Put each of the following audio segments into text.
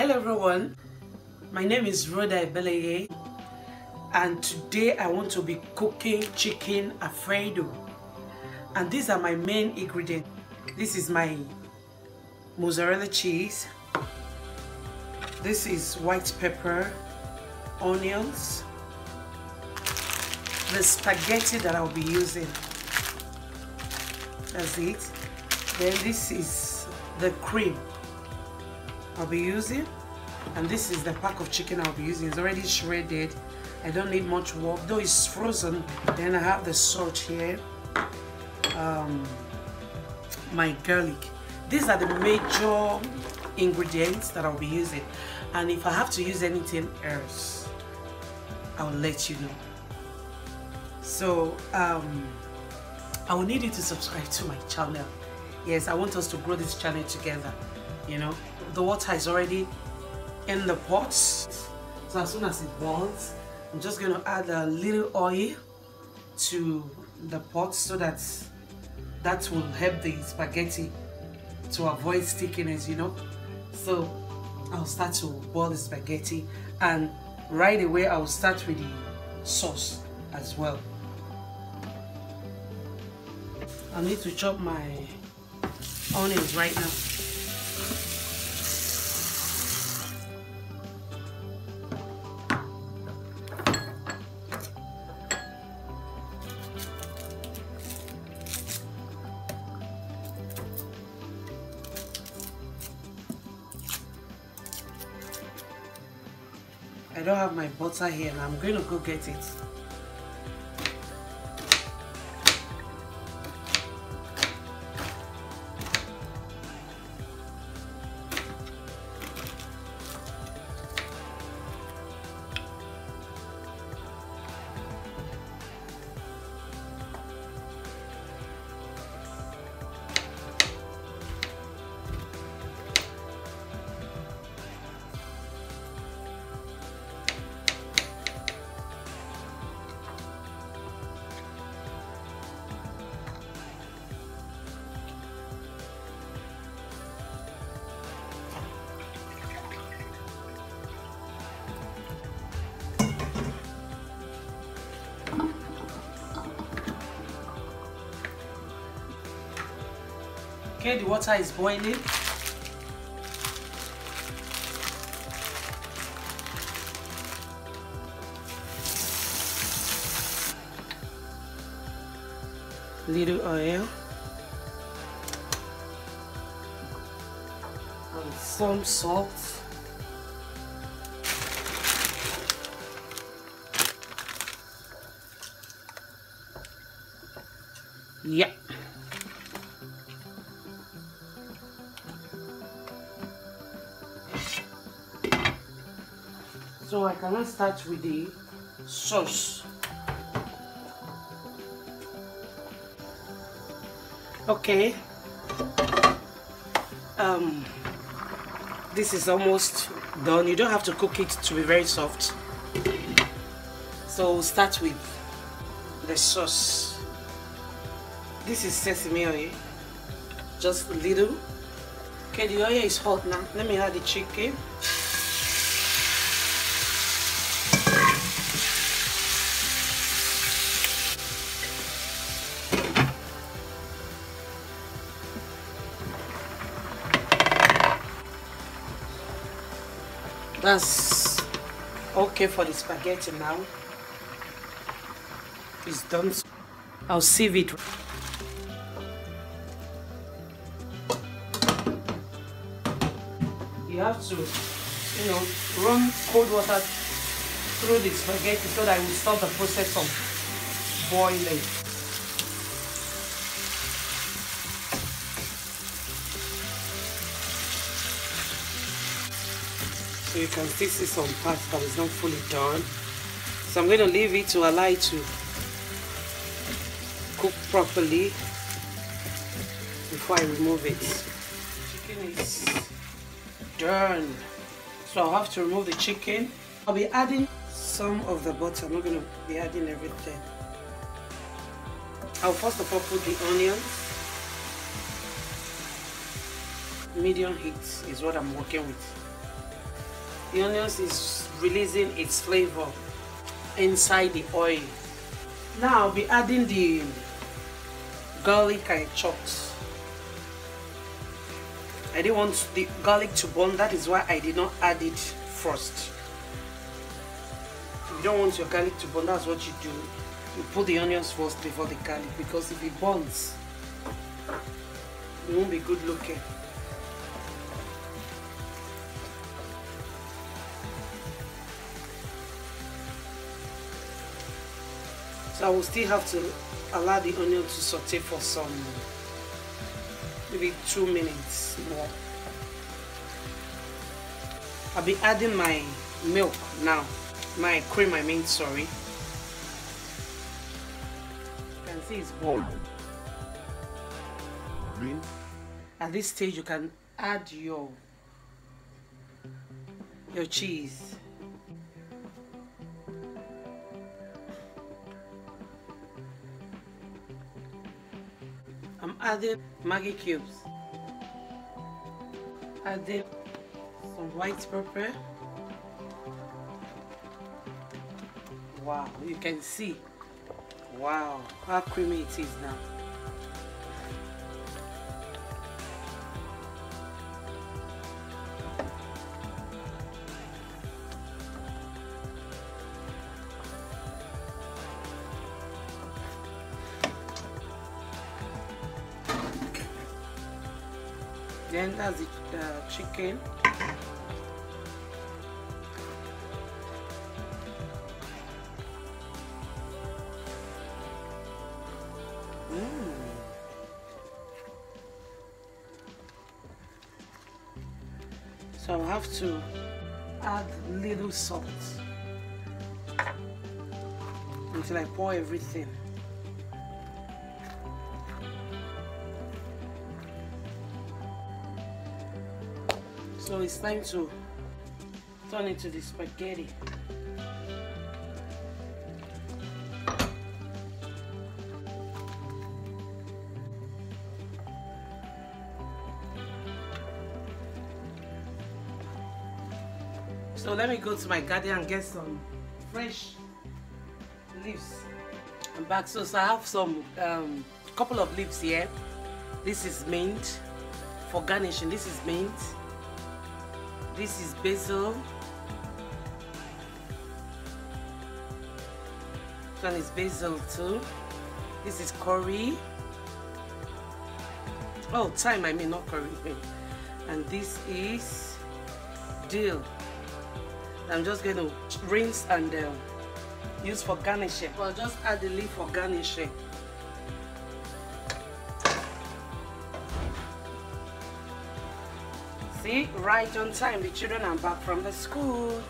Hello everyone, my name is Rhoda Ebeleye and today I want to be cooking chicken Alfredo, and these are my main ingredients. This is my mozzarella cheese, this is white pepper, onions, the spaghetti that I'll be using, that's it. Then this is the cream I'll be using, and this is the pack of chicken I'll be using. It's already shredded, I don't need much work, though it's frozen. Then I have the salt here, my garlic. These are the major ingredients that I'll be using, and if I have to use anything else I'll let you know. So I will need you to subscribe to my channel. Yes, I want us to grow this channel together. You know, the water is already in the pot, so as soon as it boils, I'm just going to add a little oil to the pot so that will help the spaghetti to avoid stickiness, you know. So I'll start to boil the spaghetti, and right away I'll start with the sauce as well. I need to chop my onions right now. I don't have my butter here, and I'm going to go get it. Okay, the water is boiling. Little oil and some salt. Yeah. So I cannot start with the sauce. Okay. This is almost done. You don't have to cook it to be very soft. So we'll start with the sauce. This is sesame oil, just a little. Okay, the oil is hot now. Let me add the chicken. That's okay for the spaghetti now. It's done. I'll sieve it. You have to, you know, run cold water through the spaghetti so that it will stop the process of boiling. So you can still see some parts that is not fully done. So I'm going to leave it to allow it to cook properly before I remove it. Chicken is done. So I'll have to remove the chicken. I'll be adding some of the butter. I'm not going to be adding everything. I'll first of all put the onions. Medium heat is what I'm working with. The onions is releasing its flavor inside the oil. Now I'll be adding the garlic I chopped. I didn't want the garlic to burn, that is why I did not add it first. If you don't want your garlic to burn, that's what you do. You put the onions first before the garlic, because if it burns, it won't be good looking. So I will still have to allow the onion to saute for some, maybe 2 minutes more. I'll be adding my milk now, my cream I mean, sorry. You can see it's boiled. At this stage you can add your cheese. I'm adding Maggi cubes, adding some white pepper. Wow, you can see, wow, how creamy it is now. Then that's the chicken. So I'll have to add little salt until I pour everything. So it's time to turn into the spaghetti. So let me go to my garden and get some fresh leaves. I'm back. So I have some couple of leaves here. This is mint for garnishing. This is mint. This is basil. This one is basil too. This is curry. Oh, thyme, I mean, not curry. And this is dill. I'm just going to rinse and use for garnishing. I'll just add the leaf for garnishing. See, right on time, the children are back from the school.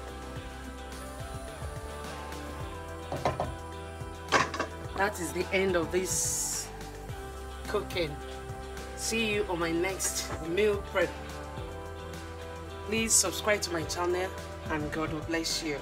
That is the end of this cooking. See you on my next meal prep. Please subscribe to my channel and God will bless you.